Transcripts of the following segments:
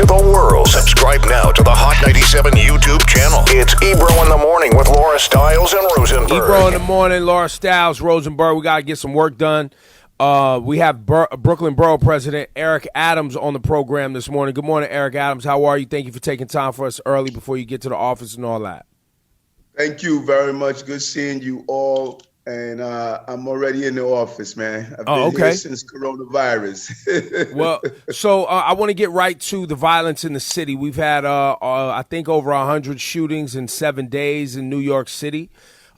to the world. Subscribe now to the Hot 97 YouTube channel. It's Ebro in the Morning with Laura Stiles and Rosenberg. Ebro in the Morning, Laura Stiles, Rosenberg. We got to get some work done. We have Brooklyn Borough President Eric Adams on the program this morning. Good morning, Eric Adams. How are you? Thank you for taking time for us early before you get to the office and all that. Thank you very much. Good seeing you all. And I'm already in the office, man. I've been here since coronavirus. Well, so I want to get right to the violence in the city. We've had, I think, over 100 shootings in 7 days in New York City.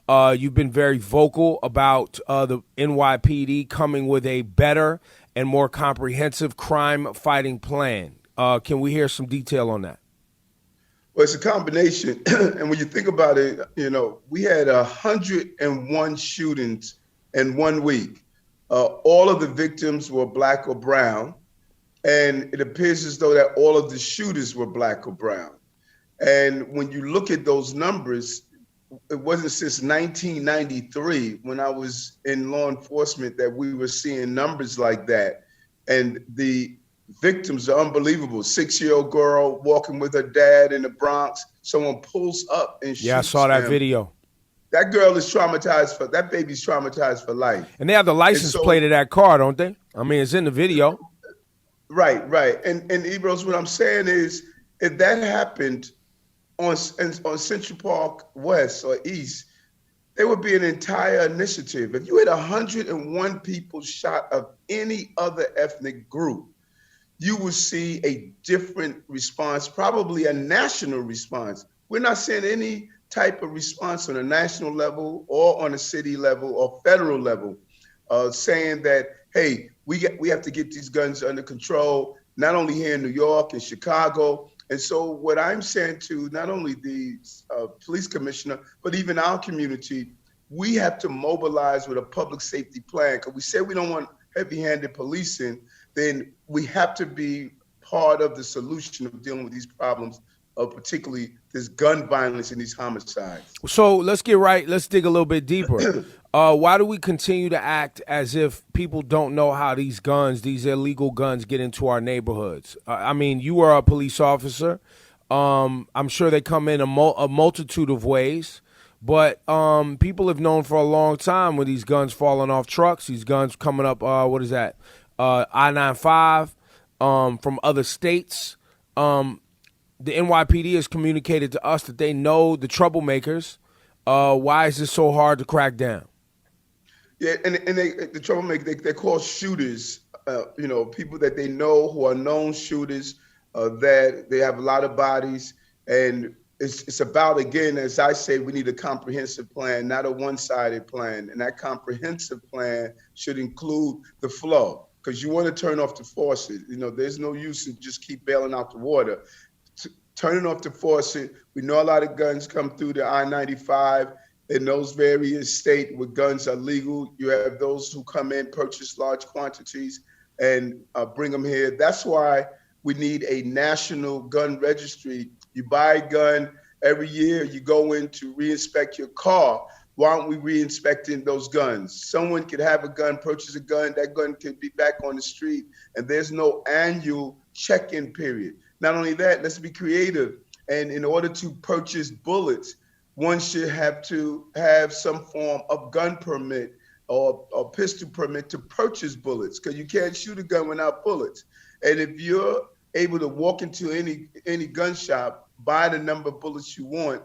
You've been very vocal about the NYPD coming with a better and more comprehensive crime-fighting plan. Can we hear some detail on that? Well, it's a combination. And when you think about it, you know, we had 101 shootings in 1 week. All of the victims were black or brown. And it appears as though that all of the shooters were black or brown. And when you look at those numbers, it wasn't since 1993 when I was in law enforcement that we were seeing numbers like that. And the victims are unbelievable. 6-year-old girl walking with her dad in the Bronx. Someone pulls up and shoots. Yeah, I saw that video. That girl is traumatized that baby's traumatized for life. And they have the license plate of that car, don't they? I mean, it's in the video. Right. And Ebros, what I'm saying is, if that happened on Central Park West or East, there would be an entire initiative. If you had 101 people shot of any other ethnic group, you will see a different response, probably a national response. We're not seeing any type of response on a national level or on a city level or federal level saying that, hey, we have to get these guns under control, not only here in New York and Chicago. And so what I'm saying to not only the police commissioner, but even our community, we have to mobilize with a public safety plan. Because we say we don't want heavy-handed policing, then we have to be part of the solution of dealing with these problems, particularly this gun violence and these homicides. So let's dig a little bit deeper. Why do we continue to act as if people don't know how these illegal guns get into our neighborhoods? I mean, you are a police officer. I'm sure they come in a multitude of ways. But people have known for a long time when these guns falling off trucks, these guns coming up, I-95 from other states. The NYPD has communicated to us that they know the troublemakers. Why is this so hard to crack down? Yeah, and the troublemakers, they're called shooters, people that they know who are known shooters, that they have a lot of bodies. And it's about, again, as I say, we need a comprehensive plan, not a one-sided plan. And that comprehensive plan should include the flow, because you want to turn off the faucet. You know, there's no use in just keep bailing out the water. Turning off the faucet, we know a lot of guns come through the I-95 in those various states where guns are legal. You have those who come in, purchase large quantities, and bring them here. That's why we need a national gun registry. You buy a gun every year, you go in to re-inspect your car. Why aren't we re-inspecting those guns? Someone could have a gun, purchase a gun, that gun could be back on the street, and there's no annual check-in period. Not only that, let's be creative. And in order to purchase bullets, one should have to have some form of gun permit or pistol permit to purchase bullets, because you can't shoot a gun without bullets. And if you're able to walk into any gun shop, buy the number of bullets you want,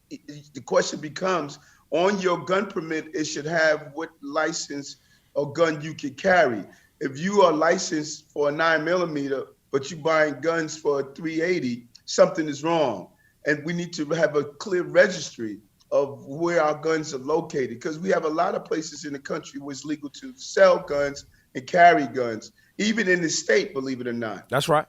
the question becomes, on your gun permit, it should have what license or gun you can carry. If you are licensed for a 9mm, but you're buying guns for a 380, something is wrong. And we need to have a clear registry of where our guns are located, because we have a lot of places in the country where it's legal to sell guns and carry guns, even in the state, believe it or not. That's right.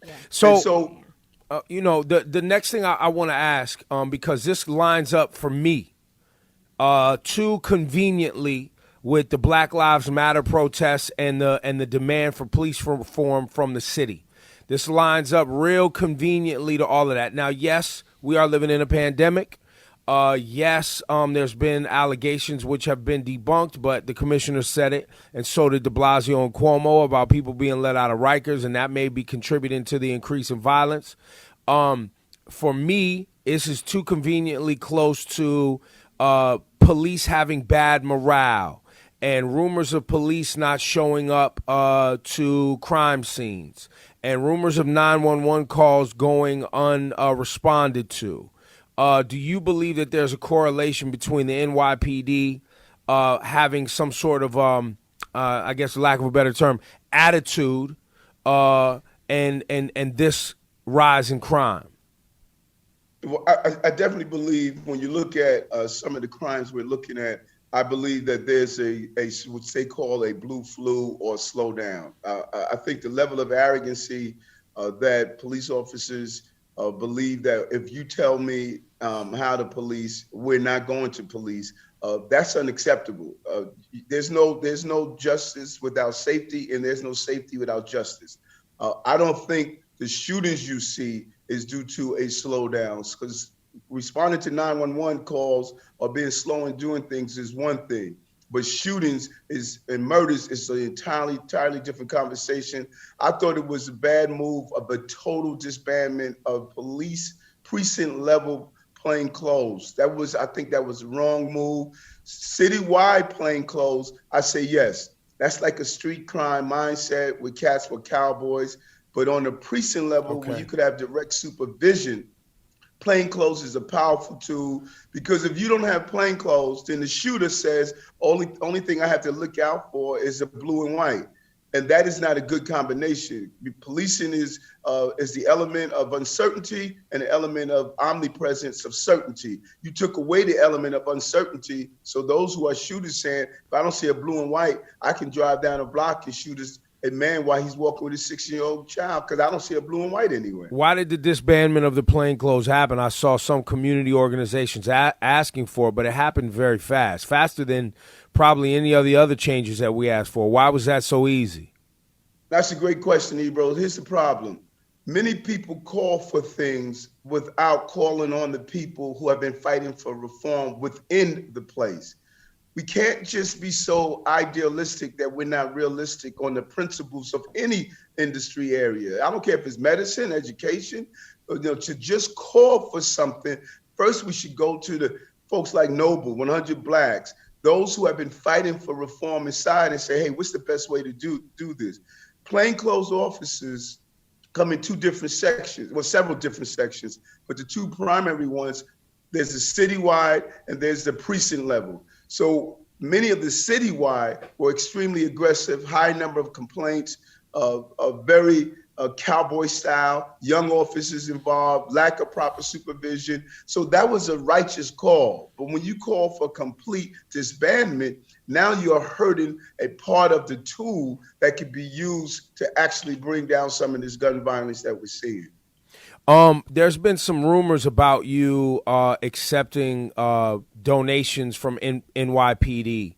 Yeah. So the next thing I want to ask, because this lines up for me too conveniently with the Black Lives Matter protests and the demand for police reform from the city. This lines up real conveniently to all of that. Now, yes, we are living in a pandemic. Yes, there's been allegations which have been debunked, but the commissioner said it, and so did de Blasio and Cuomo, about people being let out of Rikers, and that may be contributing to the increase in violence. For me, this is too conveniently close to police having bad morale and rumors of police not showing up to crime scenes and rumors of 911 calls going unresponded to. Do you believe that there's a correlation between the NYPD having some sort of, I guess, lack of a better term, attitude and this rise in crime? Well, I definitely believe when you look at some of the crimes we're looking at, I believe that there's a what they call a blue flu or slowdown. I think the level of arrogancy that police officers believe that if you tell me how to police, we're not going to police. That's unacceptable. There's no justice without safety, and there's no safety without justice. I don't think the shootings you see is due to a slowdown, because responding to 911 calls or being slow in doing things is one thing. But shootings and murders is an entirely different conversation. I thought it was a bad move of a total disbandment of police precinct level plainclothes. I think that was the wrong move. Citywide plainclothes, I say yes. That's like a street crime mindset with cats with cowboys. But on the precinct level, where you could have direct supervision, plainclothes is a powerful tool, because if you don't have plainclothes, then the shooter says, only thing I have to look out for is the blue and white. And that is not a good combination. Policing is the element of uncertainty and the element of omnipresence of certainty. You took away the element of uncertainty. So those who are shooters saying, if I don't see a blue and white, I can drive down a block and shoot a man while he's walking with his 6-year-old child, because I don't see a blue and white anywhere. Why did the disbandment of the plainclothes happen? I saw some community organizations asking for it, but it happened very fast, faster than probably any of the other changes that we asked for. Why was that so easy? That's a great question, Ebro. Here's the problem. Many people call for things without calling on the people who have been fighting for reform within the place. We can't just be so idealistic that we're not realistic on the principles of any industry area. I don't care if it's medicine, education, to just call for something. First, we should go to the folks like Noble, 100 Blacks, those who have been fighting for reform inside, and say, hey, what's the best way to do this? Plainclothes officers come in two different sections, well, several different sections, but the two primary ones, there's the citywide and there's the precinct level. So many of the citywide were extremely aggressive, high number of complaints, very cowboy style, young officers involved, lack of proper supervision. So that was a righteous call. But when you call for complete disbandment, now you're hurting a part of the tool that could be used to actually bring down some of this gun violence that we're seeing. There's been some rumors about you accepting donations from NYPD.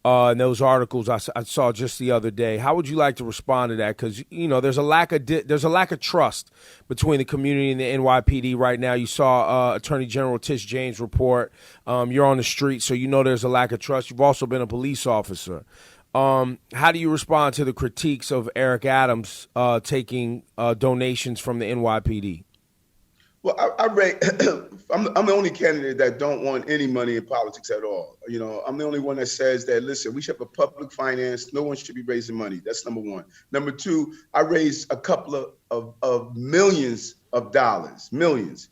And those articles I saw just the other day. How would you like to respond to that? Because there's a lack of trust between the community and the NYPD right now. You saw Attorney General Tish James' report. You're on the street, so there's a lack of trust. You've also been a police officer. How do you respond to the critiques of Eric Adams taking donations from the NYPD? Well, I'm the only candidate that don't want any money in politics at all. I'm the only one that says that, listen, we should have a public finance. No one should be raising money. That's number one. Number two, I raised a couple of millions of dollars, millions.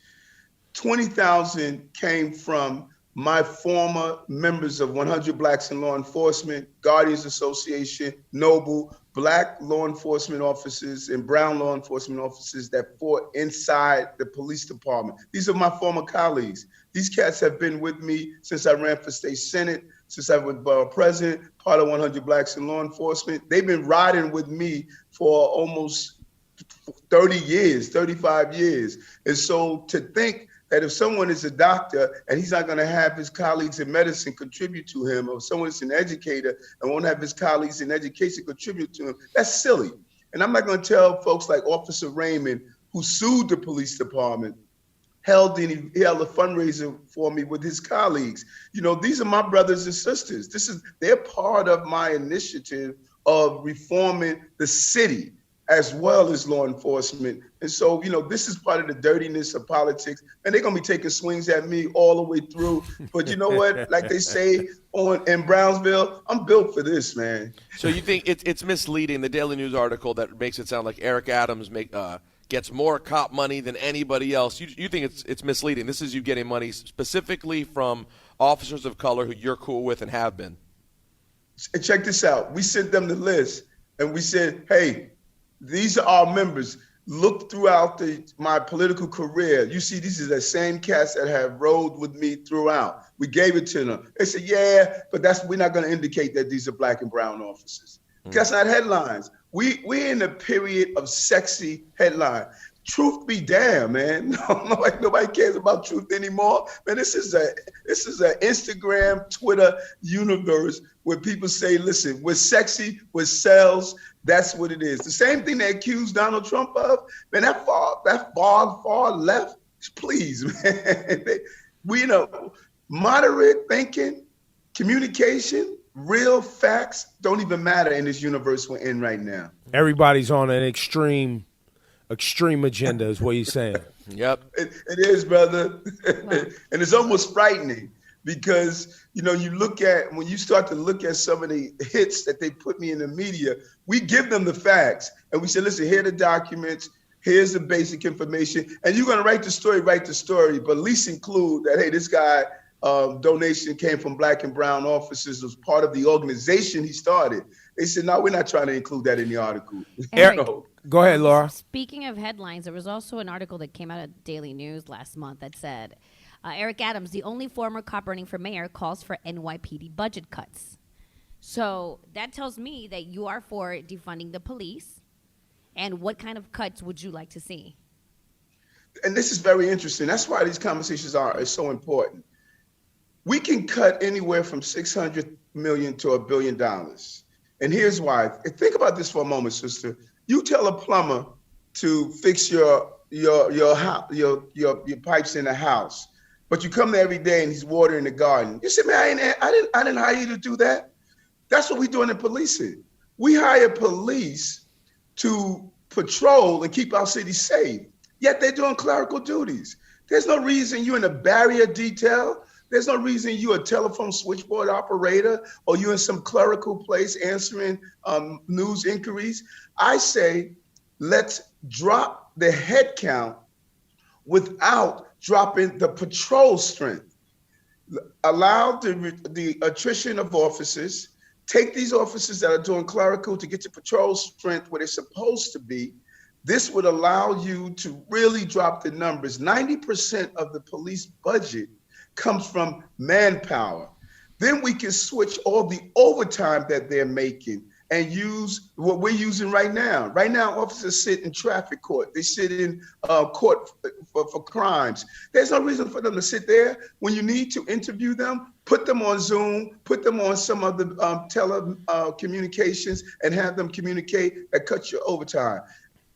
20,000 came from my former members of 100 Blacks in Law Enforcement, Guardians Association, Noble, Black law enforcement officers and brown law enforcement officers that fought inside the police department. These are my former colleagues. These cats have been with me since I ran for state senate, since I was borough president, part of 100 Blacks in law enforcement. They've been riding with me for almost 30 years, 35 years. And so to think that if someone is a doctor and he's not going to have his colleagues in medicine contribute to him, or someone is an educator and won't have his colleagues in education contribute to him, that's silly. And I'm not going to tell folks like Officer Raymond, who sued the police department held a fundraiser for me with his colleagues. These are my brothers and sisters. They're part of my initiative of reforming the city as well as law enforcement. And so, this is part of the dirtiness of politics. And they're going to be taking swings at me all the way through. But you know what? Like they say in Brownsville, I'm built for this, man. So you think it's misleading, the Daily News article that makes it sound like Eric Adams gets more cop money than anybody else. You think it's misleading. This is you getting money specifically from officers of color who you're cool with and have been. Check this out. We sent them the list, and we said, hey, these are our members. Look throughout my political career. You see, these are the same cats that have rode with me throughout. We gave it to them. They said, yeah, but we're not going to indicate that these are black and brown officers. That's not headlines. We're in a period of sexy headline. Truth be damned, man. Nobody cares about truth anymore. Man, this is a Instagram, Twitter universe where people say, listen, we're sexy, we're sells. That's what it is. The same thing they accused Donald Trump of, man, that far left, please, man. We moderate thinking, communication, real facts don't even matter in this universe we're in right now. Everybody's on an extreme agenda is what you're saying. Yep. It is, brother. And it's almost frightening because, when you start to look at some of the hits that they put me in the media, we give them the facts. And we say, listen, here are the documents. Here's the basic information. And you're going to write the story, but at least include that, hey, this guy, donation came from black and brown officers, was part of the organization he started. They said, no, we're not trying to include that in the article. Eric, go ahead, Laura. Speaking of headlines, there was also an article that came out of Daily News last month that said, Eric Adams, the only former cop running for mayor, calls for NYPD budget cuts. So that tells me that you are for defunding the police. And what kind of cuts would you like to see? And this is very interesting. That's why these conversations are so important. We can cut anywhere from $600 million to $1 billion. And here's why. Think about this for a moment, sister. You tell a plumber to fix your pipes in the house, but you come there every day and he's watering the garden. You say, man, I didn't hire you to do that. That's what we're doing in policing. We hire police to patrol and keep our city safe, yet they're doing clerical duties. There's no reason you're in a barrier detail. There's no reason you're a telephone switchboard operator or you're in some clerical place answering news inquiries. I say, let's drop the head count without dropping the patrol strength. Allow the attrition of officers, take these officers that are doing clerical to get to patrol strength where they're supposed to be. This would allow you to really drop the numbers. 90% of the police budget comes from manpower. Then we can switch all the overtime that they're making and use what we're using right now. Right now, officers sit in traffic court. They sit in court for crimes. There's no reason for them to sit there. When you need to interview them, put them on Zoom, put them on some of the telecommunications and have them communicate. That cuts your overtime.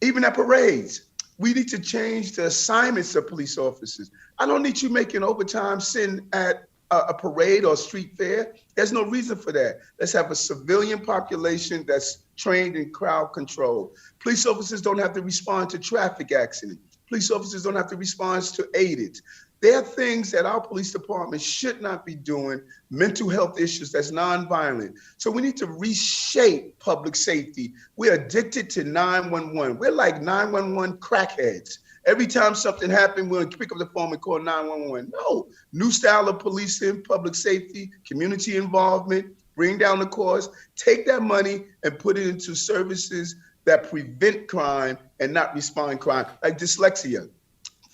Even at parades, we need to change the assignments of police officers. I don't need you making overtime sitting at a parade or street fair. There's no reason for that. Let's have a civilian population that's trained in crowd control. Police officers don't have to respond to traffic accidents. Police officers don't have to respond to aided. There are things that our police department should not be doing, mental health issues that's nonviolent. So we need to reshape public safety. We're addicted to 911. We're like 911 crackheads. Every time something happens, we'll pick up the phone and call 911. No, new style of policing, public safety, community involvement, bring down the cost, take that money and put it into services that prevent crime and not respond crime, like dyslexia.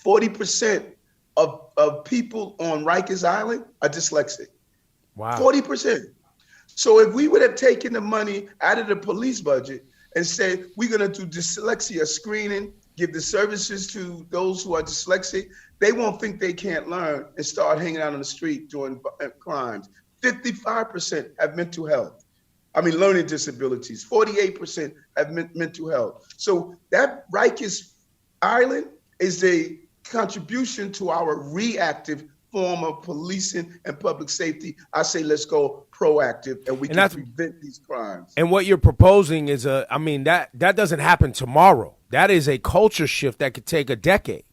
40% of people on Rikers Island are dyslexic. Wow. 40%. So if we would have taken the money out of the police budget and said, we're going to do dyslexia screening, give the services to those who are dyslexic, they won't think they can't learn and start hanging out on the street doing crimes. 55% have mental health. Learning disabilities. 48% have mental health. So that Rikers Island is a contribution to our reactive form of policing and public safety, I say let's go proactive, and we can prevent these crimes. And what you're proposing is that doesn't happen tomorrow. That is a culture shift that could take a decade.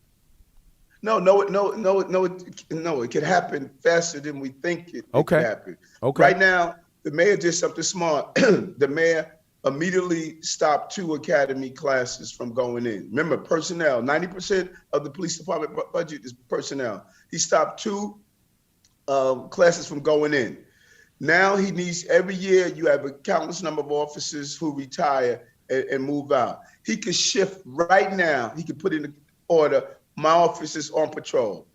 No, it can happen faster than we think it can happen. Okay. Right now, the mayor did something smart. The mayor immediately stopped 2 academy classes from going in. Remember, personnel, 90% of the police department budget is personnel. He stopped 2 classes from going in. Now he needs, every year you have a countless number of officers who retire and move out. He could shift right now. He could put in the order, my officers on patrol.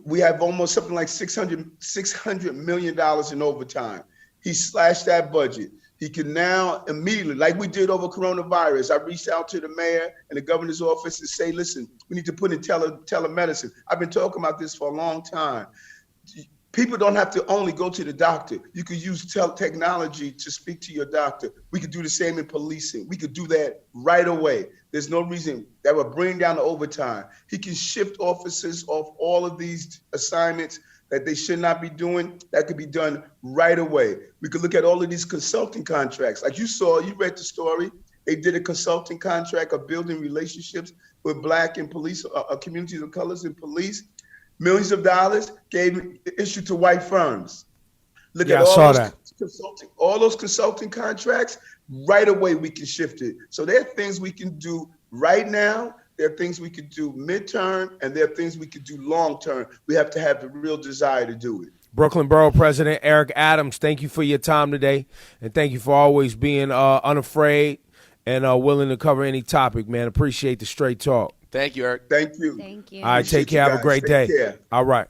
We have almost something like $600 million in overtime. He slashed that budget. He can now immediately, like we did over coronavirus, I reached out to the mayor and the governor's office and say, listen, we need to put in telemedicine. I've been talking about this for a long time. People don't have to only go to the doctor. You could use technology to speak to your doctor. We could do the same in policing. We could do that right away. There's no reason that would bring down the overtime. He can shift officers off all of these assignments that they should not be doing. That could be done right away. We could look at all of these consulting contracts. Like you read the story. They did a consulting contract of building relationships with Black and police, communities of colors in police. Millions of dollars issued to white firms. Look at all those consulting contracts. Right away, we can shift it. So there are things we can do right now. There are things we can do midterm, and there are things we can do long term. We have to have the real desire to do it. Brooklyn Borough President Eric Adams, thank you for your time today, and thank you for always being unafraid and willing to cover any topic, man. Appreciate the straight talk. Thank you, Eric. Thank you. Thank you. All right, take care. Have a great day. Care. All right.